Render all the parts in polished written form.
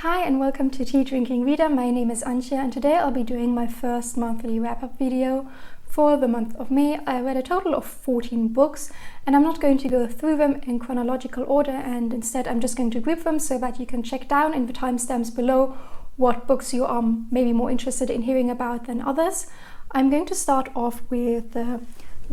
Hi and welcome to Tea Drinking Reader. My name is Antje and today I'll be doing my first monthly wrap-up video for the month of May. I read a total of 14 books and I'm not going to go through them in chronological order, and instead I'm just going to group them so that you can check down in the timestamps below what books you are maybe more interested in hearing about than others. I'm going to start off with the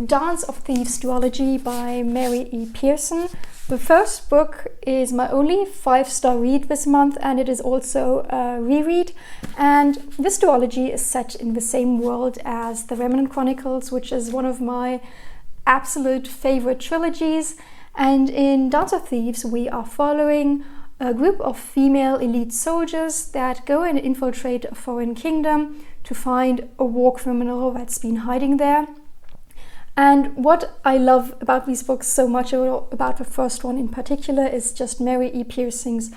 Dance of Thieves duology by Mary E. Pearson. The first book is my only 5-star read this month, and it is also a reread. And this duology is set in the same world as The Remnant Chronicles, which is one of my absolute favorite trilogies. And in Dance of Thieves, we are following a group of female elite soldiers that go and infiltrate a foreign kingdom to find a war criminal that's been hiding there. And what I love about these books so much, about the first one in particular, is just Mary E. Pearson's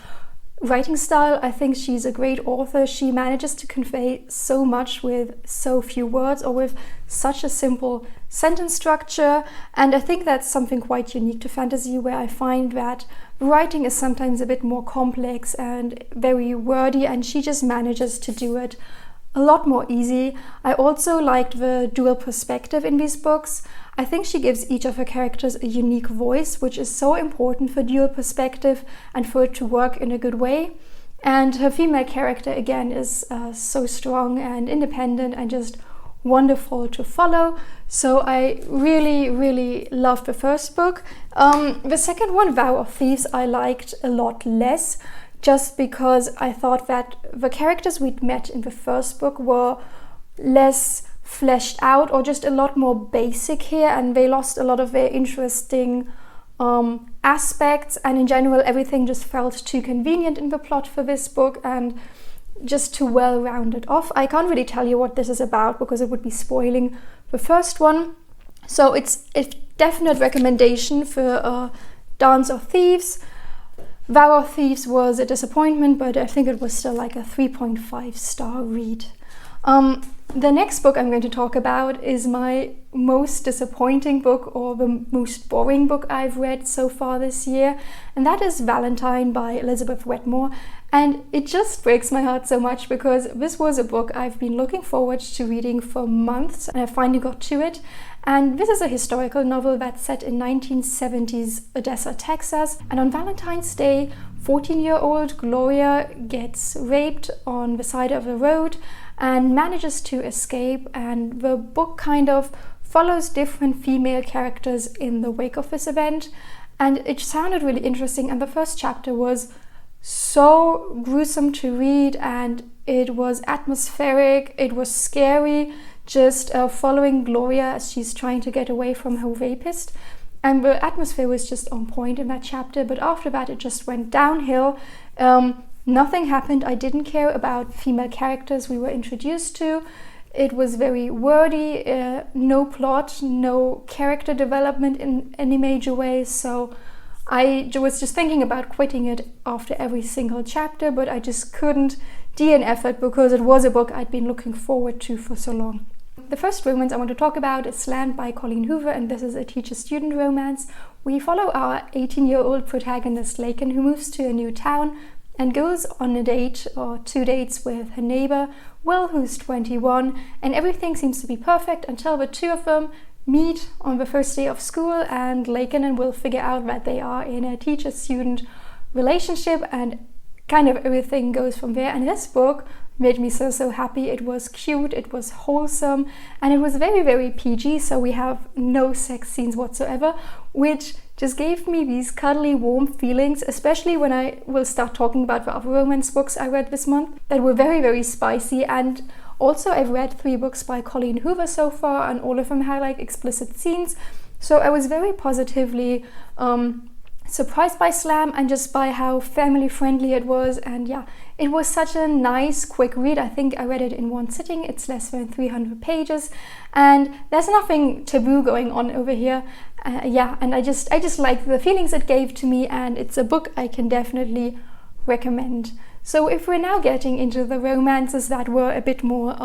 writing style. I think she's a great author. She manages to convey so much with so few words, or with such a simple sentence structure. And I think that's something quite unique to fantasy, where I find that writing is sometimes a bit more complex and very wordy, and she just manages to do it a lot more easy. I also liked the dual perspective in these books. I think she gives each of her characters a unique voice, which is so important for dual perspective and for it to work in a good way. And her female character again is so strong and independent and just wonderful to follow. So I really loved the first book. The second one, Vow of Thieves, I liked a lot less, just because I thought that the characters we'd met in the first book were less fleshed out, or just a lot more basic here, and they lost a lot of their interesting aspects, and in general everything just felt too convenient in the plot for this book and just too well rounded off. I can't really tell you what this is about because it would be spoiling the first one, so it's a definite recommendation for Dance of Thieves. Vow of Thieves was a disappointment, but I think it was still like a 3.5-star read. The next book I'm going to talk about is my most disappointing book, or the most boring book I've read so far this year, and that is Valentine by Elizabeth Wetmore. And it just breaks my heart so much because this was a book I've been looking forward to reading for months, and I finally got to it. And this is a historical novel that's set in 1970s Odessa, Texas. And on Valentine's Day, 14-year-old Gloria gets raped on the side of the road and manages to escape. And the book kind of follows different female characters in the wake of this event. And it sounded really interesting. And the first chapter was so gruesome to read, and it was atmospheric, it was scary, just following Gloria as she's trying to get away from her rapist. And the atmosphere was just on point in that chapter, but after that it just went downhill. Nothing happened. I didn't care about female characters we were introduced to. It was very wordy, no plot, no character development in any major way, so I was just thinking about quitting it after every single chapter, but I just couldn't DNF it because it was a book I'd been looking forward to for so long. The first romance I want to talk about is Slammed by Colleen Hoover, and this is a teacher-student romance. We follow our 18-year-old protagonist Laken, who moves to a new town and goes on a date or 2 dates with her neighbor Will, who's 21, and everything seems to be perfect until the two of them meet on the first day of school, and Laken and Will figure out that they are in a teacher-student relationship, and kind of everything goes from there. And this book made me so happy. It was cute, it was wholesome, and it was very PG, so we have no sex scenes whatsoever, which just gave me these cuddly, warm feelings, especially when I will start talking about the other romance books I read this month that were very spicy. And also I've read 3 books by Colleen Hoover so far, and all of them had like explicit scenes, so I was very positively surprised by Slam, and just by how family friendly it was. And yeah, it was such a nice quick read. I think I read it in one sitting. It's less than 300 pages and there's nothing taboo going on over here. And I just like the feelings it gave to me, and it's a book I can definitely recommend. So if we're now getting into the romances that were a bit more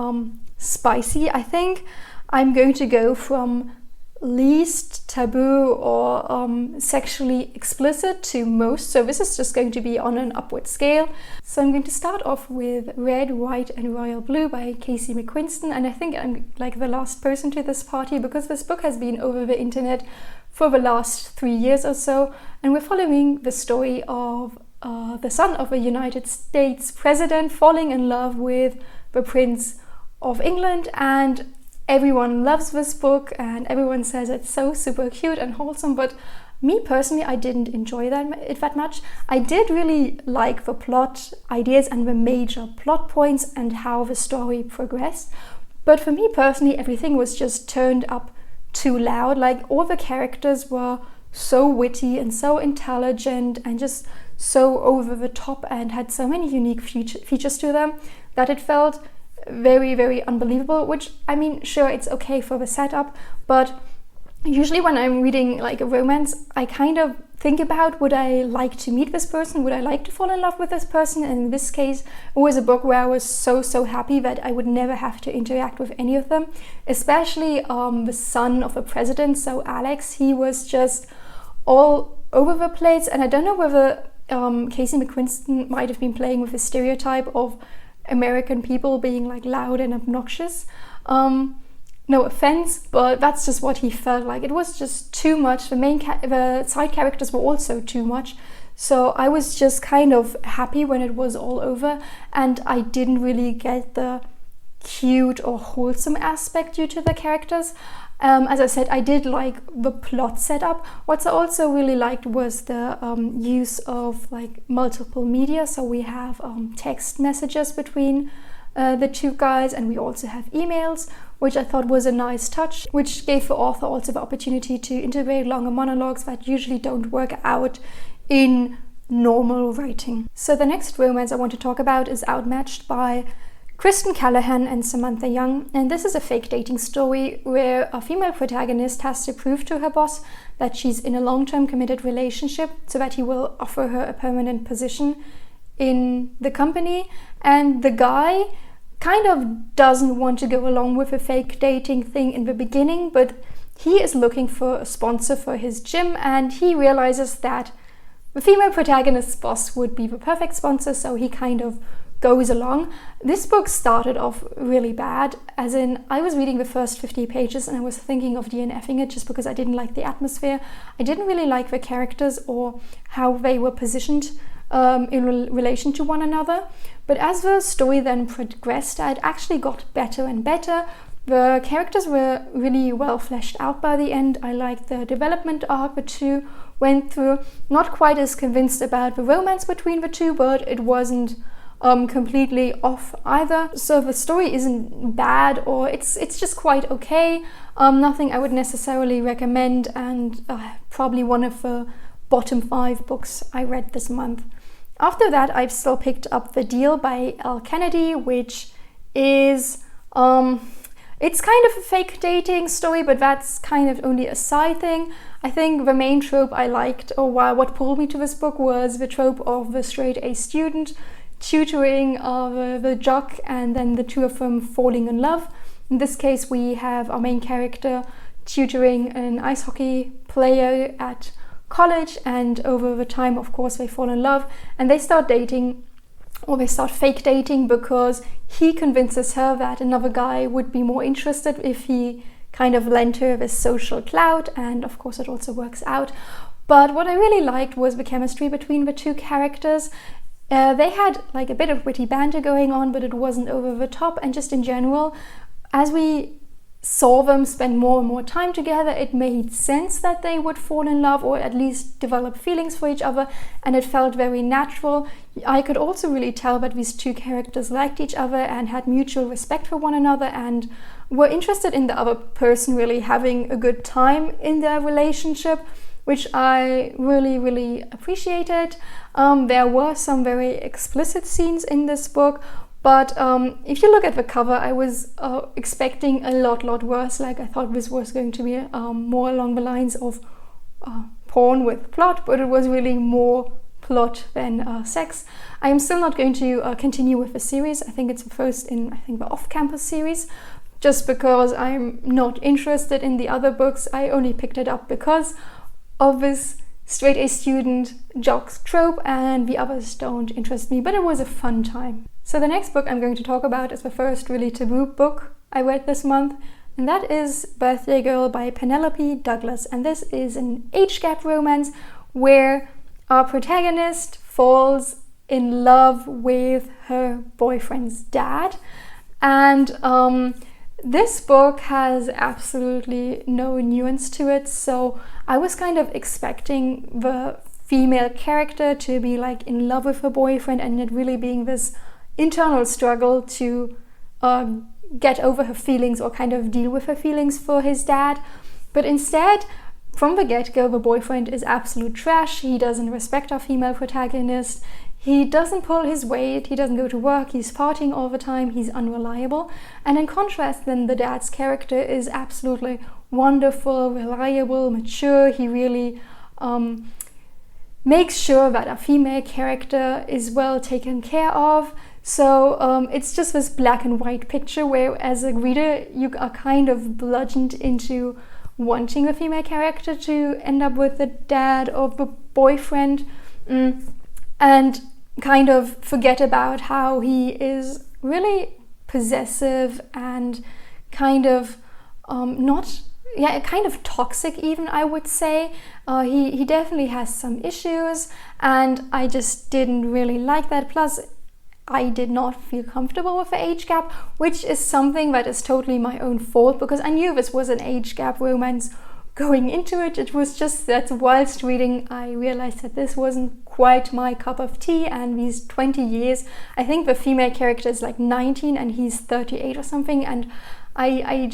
spicy, I think I'm going to go from least taboo or sexually explicit to most, so this is just going to be on an upward scale. So I'm going to start off with Red, White and Royal Blue by Casey McQuiston, and I think I'm like the last person to this party because this book has been over the internet for the last 3 years or so, and we're following the story of the son of a United States president falling in love with the Prince of England, and everyone loves this book and everyone says it's so super cute and wholesome, but me personally, I didn't enjoy it that much. I did really like the plot ideas and the major plot points and how the story progressed, but for me personally, everything was just turned up too loud. Like, all the characters were so witty and so intelligent and just so over the top and had so many unique features to them that it felt very, very unbelievable, which, I mean, sure, it's okay for the setup, but usually when I'm reading like a romance, I kind of think about, would I like to meet this person? Would I like to fall in love with this person? And in this case, it was a book where I was so happy that I would never have to interact with any of them, especially the son of a president, so Alex. He was just all over the place, and I don't know whether Casey McQuiston might have been playing with the stereotype of American people being like loud and obnoxious. No offense, but that's just what he felt like. It was just too much. The side characters were also too much. So I was just kind of happy when it was all over, and I didn't really get the cute or wholesome aspect due to the characters. As I said, I did like the plot setup. What I also really liked was the use of like multiple media. So we have text messages between the two guys, and we also have emails, which I thought was a nice touch, which gave the author also the opportunity to integrate longer monologues that usually don't work out in normal writing. So the next romance I want to talk about is Outmatched by Kristen Callahan and Samantha Young, and this is a fake dating story where a female protagonist has to prove to her boss that she's in a long-term committed relationship so that he will offer her a permanent position in the company, and the guy kind of doesn't want to go along with a fake dating thing in the beginning, but he is looking for a sponsor for his gym, and he realizes that the female protagonist's boss would be the perfect sponsor, so he kind of goes along. This book started off really bad, as in I was reading the first 50 pages and I was thinking of DNFing it just because I didn't like the atmosphere. I didn't really like the characters or how they were positioned in relation to one another. But as the story then progressed, it actually got better and better. The characters were really well fleshed out by the end. I liked the development arc the two went through. Not quite as convinced about the romance between the two, but it wasn't completely off either. So the story isn't bad, or it's just quite okay. Nothing I would necessarily recommend, and probably one of the bottom 5 books I read this month. After that, I've still picked up The Deal by Elle Kennedy, which is it's kind of a fake dating story, but that's kind of only a side thing. I think the main trope I liked, or what pulled me to this book, was the trope of the straight A student tutoring the jock, and then the two of them falling in love. In this case, we have our main character tutoring an ice hockey player at college, and over the time, of course, they fall in love and they start dating, or they start fake dating, because he convinces her that another guy would be more interested if he kind of lent her this social clout, and of course it also works out. But what I really liked was the chemistry between the two characters. They had like a bit of witty banter going on, but it wasn't over the top, and just in general, as we saw them spend more and more time together, it made sense that they would fall in love, or at least develop feelings for each other, and it felt very natural. I could also really tell that these two characters liked each other and had mutual respect for one another and were interested in the other person really having a good time in their relationship, which I really appreciated. There were some very explicit scenes in this book, but if you look at the cover, I was expecting a lot worse. Like, I thought this was going to be more along the lines of porn with plot, but it was really more plot than sex. I am still not going to continue with the series. I think it's the first in, the off-campus series. just because I'm not interested in the other books. I only picked it up because of this straight A student jocks trope, and the others don't interest me, but it was a fun time. So the next book I'm going to talk about is the first really taboo book I read this month, and that is Birthday Girl by Penelope Douglas. And this is an age gap romance where our protagonist falls in love with her boyfriend's dad. And this book has absolutely no nuance to it, so I was kind of expecting the female character to be like in love with her boyfriend and it really being this internal struggle to get over her feelings or kind of deal with her feelings for his dad. But instead, from the get-go, the boyfriend is absolute trash. He doesn't respect our female protagonist. He doesn't pull his weight, he doesn't go to work, he's partying all the time, he's unreliable. And in contrast, then the dad's character is absolutely wonderful, reliable, mature. He really makes sure that a female character is well taken care of. So it's just this black and white picture where as a reader you are kind of bludgeoned into wanting the female character to end up with the dad or the boyfriend, and kind of forget about how he is really possessive and kind of kind of toxic even, I would say. He definitely has some issues, and I just didn't really like that. Plus, I did not feel comfortable with the age gap, which is something that is totally my own fault, because I knew this was an age gap romance going into it. It was just that whilst reading I realized that this wasn't quite my cup of tea, and these 20 years, I think the female character is like 19 and he's 38 or something, and I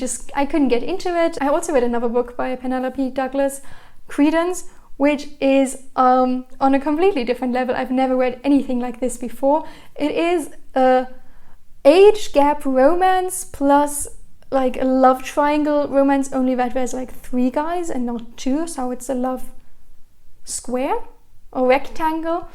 couldn't get into it. I also read another book by Penelope Douglas, Credence, which is on a completely different level. I've never read anything like this before. It is a age gap romance plus like a love triangle romance, only that there's like 3 guys and not 2, so it's a love square or rectangle.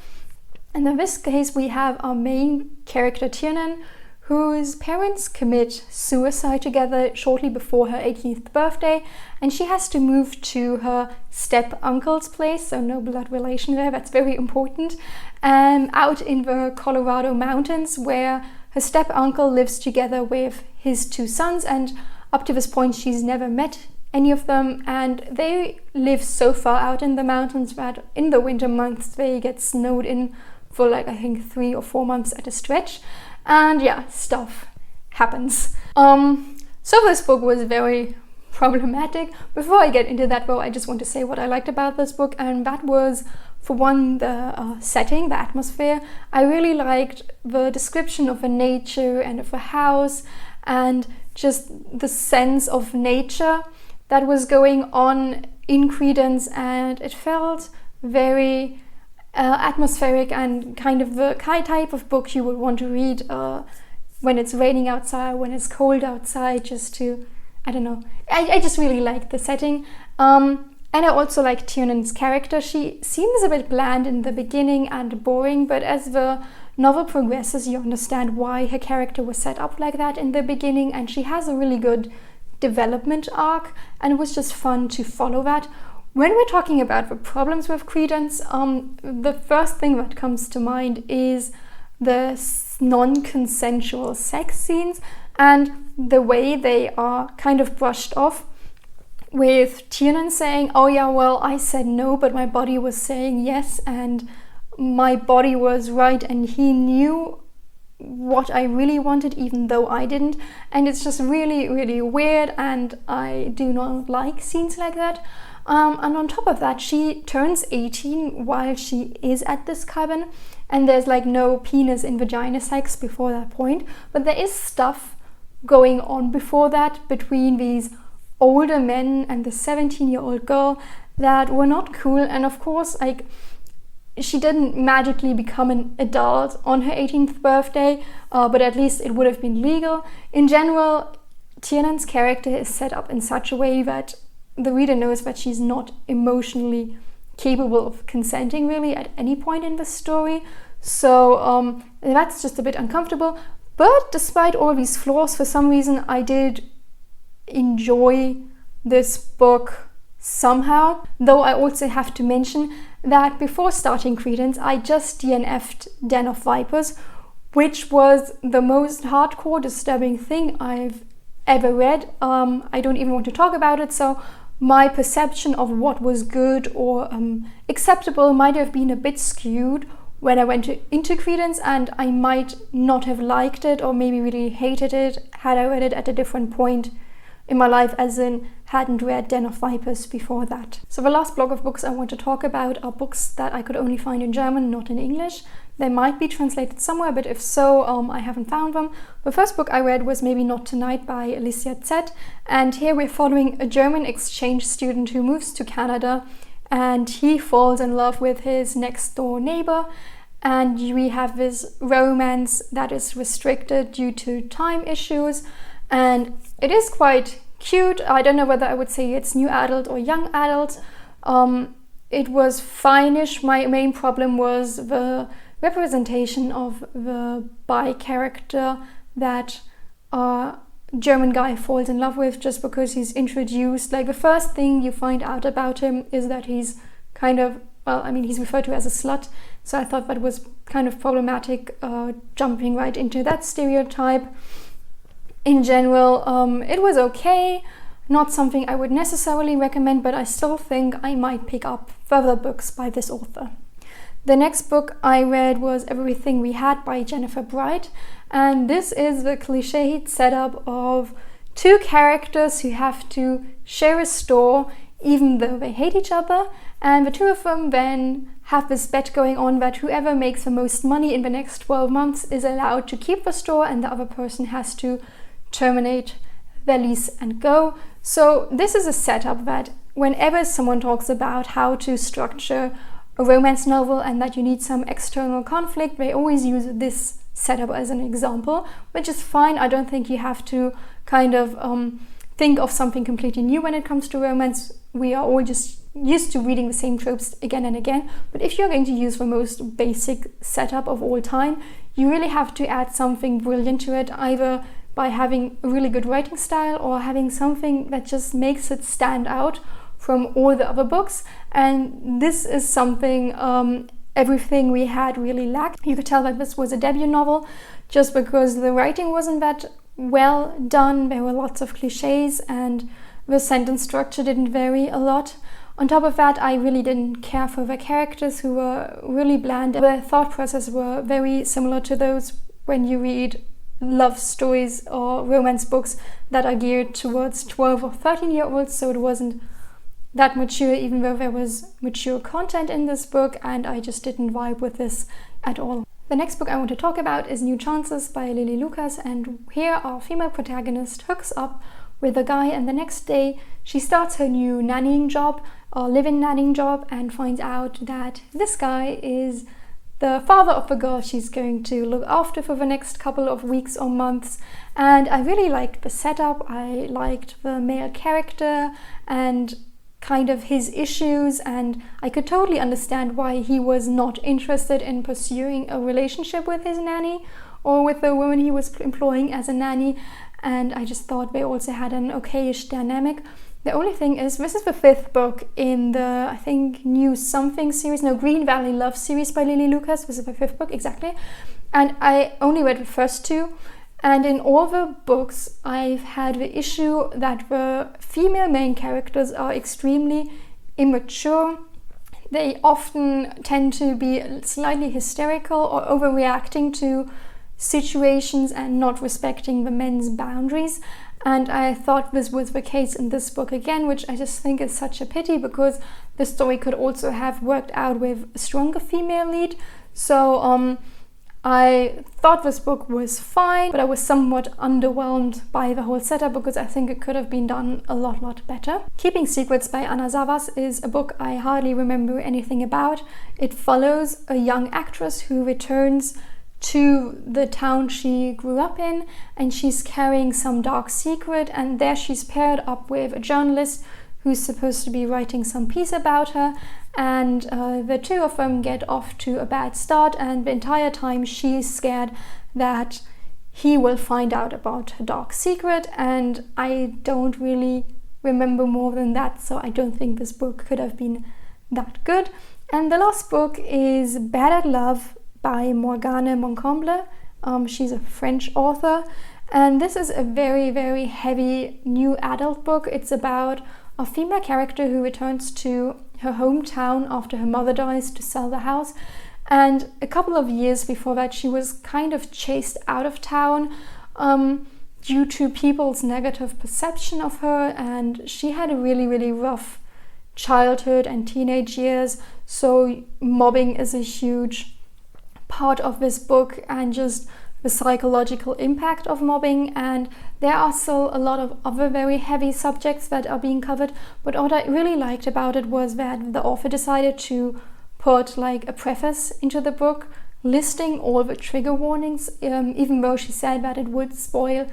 And in this case we have our main character Tiernan, whose parents commit suicide together shortly before her 18th birthday, and she has to move to her step-uncle's place, so no blood relation there, that's very important, out in the Colorado mountains, where her step-uncle lives together with his 2 sons, and up to this point she's never met any of them, and they live so far out in the mountains that in the winter months they get snowed in for like I think 3 or 4 months at a stretch. And yeah, stuff happens. So this book was very problematic. Before I get into that though, I just want to say what I liked about this book, and that was, for one, the setting, the atmosphere. I really liked the description of the nature and of the house, and just the sense of nature that was going on in Credence, and it felt very atmospheric and kind of the type of book you would want to read when it's raining outside, when it's cold outside, just to, I don't know, I just really liked the setting. And I also like Tiernan's character. She seems a bit bland in the beginning and boring, but as the novel progresses you understand why her character was set up like that in the beginning, and she has a really good development arc, and it was just fun to follow that. When we're talking about the problems with Credence, the first thing that comes to mind is the non-consensual sex scenes and the way they are kind of brushed off, with Tiernan saying, oh yeah, well, I said no, but my body was saying yes, and my body was right, and he knew what I really wanted even though I didn't. And it's just really, really weird, and I do not like scenes like that. And on top of that, she turns 18 while she is at this cabin, and there's like no penis in vagina sex before that point, but there is stuff going on before that between these older men and the 17-year-old girl that were not cool. And of course, like, she didn't magically become an adult on her 18th birthday, but at least it would have been legal. In general, Tiernan's character is set up in such a way that the reader knows that she's not emotionally capable of consenting really at any point in the story. So that's just a bit uncomfortable. But despite all these flaws, for some reason I did enjoy this book somehow. Though I also have to mention that before starting Credence, I just DNF'd Den of Vipers, which was the most hardcore, disturbing thing I've ever read. I don't even want to talk about it, so my perception of what was good or acceptable might have been a bit skewed when I went into Credence, and I might not have liked it or maybe really hated it had I read it at a different point in my life, as in hadn't read Den of Vipers before that. So the last block of books I want to talk about are books that I could only find in German, not in English. They might be translated somewhere, but if so, I haven't found them. The first book I read was Maybe Not Tonight by Alicia Z, and here we're following a German exchange student who moves to Canada, and he falls in love with his next door neighbor, and we have this romance that is restricted due to time issues, and it is quite cute. I don't know whether I would say it's new adult or young adult. It was fine-ish. My main problem was the representation of the bi character that a German guy falls in love with just because he's introduced. Like, the first thing you find out about him is that he's kind of, well, I mean, he's referred to as a slut, so I thought that was kind of problematic, jumping right into that stereotype. In general, it was okay, not something I would necessarily recommend, but I still think I might pick up further books by this author. The next book I read was Everything We Had by Jennifer Bright, and this is the cliched setup of two characters who have to share a store even though they hate each other, and the two of them then have this bet going on that whoever makes the most money in the next 12 months is allowed to keep the store, and the other person has to terminate their lease and go. So this is a setup that whenever someone talks about how to structure a romance novel and that you need some external conflict, they always use this setup as an example, which is fine. I don't think you have to kind of think of something completely new when it comes to romance. We are all just used to reading the same tropes again and again, but if you're going to use the most basic setup of all time, you really have to add something brilliant to it, either by having a really good writing style or having something that just makes it stand out from all the other books. And this is something Everything We Had really lacked. You could tell that this was a debut novel just because the writing wasn't that well done. There were lots of cliches and the sentence structure didn't vary a lot. On top of that, I really didn't care for the characters, who were really bland. The thought process were very similar to those when you read love stories or romance books that are geared towards 12 or 13-year-olds, so it wasn't that mature, even though there was mature content in this book, and I just didn't vibe with this at all. The next book I want to talk about is New Chances by Lily Lucas, and here our female protagonist hooks up with a guy, and the next day she starts her new nannying job, or live-in nannying job, and finds out that this guy is the father of the girl she's going to look after for the next couple of weeks or months. And I really liked the setup. I liked the male character and kind of his issues, and I could totally understand why he was not interested in pursuing a relationship with his nanny or with the woman he was employing as a nanny, and I just thought they also had an okayish dynamic. The only thing is, this is the fifth book in the, I think, New Something series, no, Green Valley Love series by Lily Lucas. This is the fifth book, exactly. And I only read the first two. And in all the books, I've had the issue that the female main characters are extremely immature. They often tend to be slightly hysterical or overreacting to situations and not respecting the men's boundaries. And I thought this was the case in this book again, which I just think is such a pity, because the story could also have worked out with a stronger female lead. So I thought this book was fine, but I was somewhat underwhelmed by the whole setup because I think it could have been done a lot better. Keeping Secrets by Anna Savas is a book I hardly remember anything about. It follows a young actress who returns to the town she grew up in, and she's carrying some dark secret, and there she's paired up with a journalist who's supposed to be writing some piece about her, and the two of them get off to a bad start, and the entire time she's scared that he will find out about her dark secret, and I don't really remember more than that, so I don't think this book could have been that good. And the last book is Bad at Love by Morgane Moncomble. She's a French author, and this is a very, very heavy new adult book. It's about a female character who returns to her hometown after her mother dies to sell the house. And a couple of years before that, she was kind of chased out of town due to people's negative perception of her, and she had a really, really rough childhood and teenage years. So mobbing is a huge part of this book, and just the psychological impact of mobbing. And there are still a lot of other very heavy subjects that are being covered, but what I really liked about it was that the author decided to put like a preface into the book listing all the trigger warnings, even though she said that it would spoil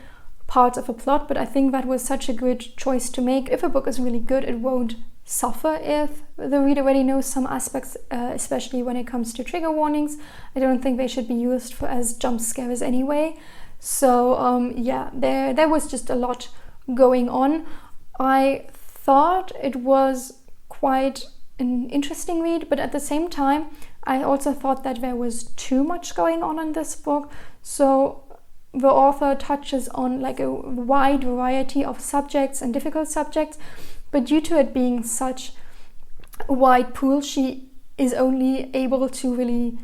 parts of a plot. But I think that was such a good choice to make. If a book is really good, it won't suffer if the reader already knows some aspects, especially when it comes to trigger warnings. I don't think they should be used as jump scares anyway. So yeah, there was just a lot going on. I thought it was quite an interesting read, but at the same time I also thought that there was too much going on in this book. So the author touches on like a wide variety of subjects and difficult subjects, but due to it being such a wide pool, she is only able to really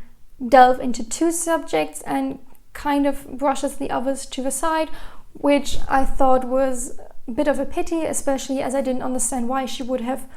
delve into 2 subjects and kind of brushes the others to the side, which I thought was a bit of a pity, especially as I didn't understand why she would have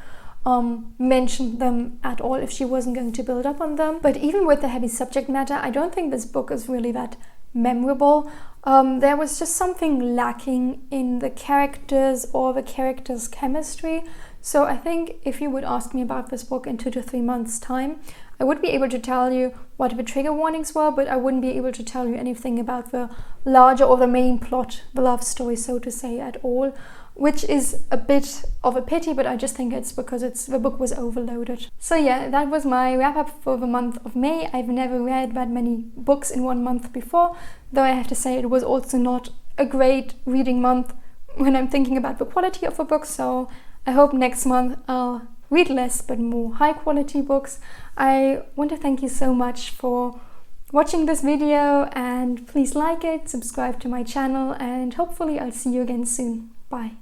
mentioned them at all if she wasn't going to build up on them. But even with the heavy subject matter, I don't think this book is really that memorable. There was just something lacking in the characters or the characters' chemistry. So I think if you would ask me about this book in 2 to 3 months' time, I would be able to tell you what the trigger warnings were, but I wouldn't be able to tell you anything about the larger or the main plot, the love story, so to say, at all, which is a bit of a pity, but I just think it's because the book was overloaded. So yeah, that was my wrap up for the month of May. I've never read that many books in one month before, though I have to say it was also not a great reading month when I'm thinking about the quality of a book. So I hope next month I'll read less but more high quality books. I want to thank you so much for watching this video, and please like it, subscribe to my channel, and hopefully I'll see you again soon. Bye.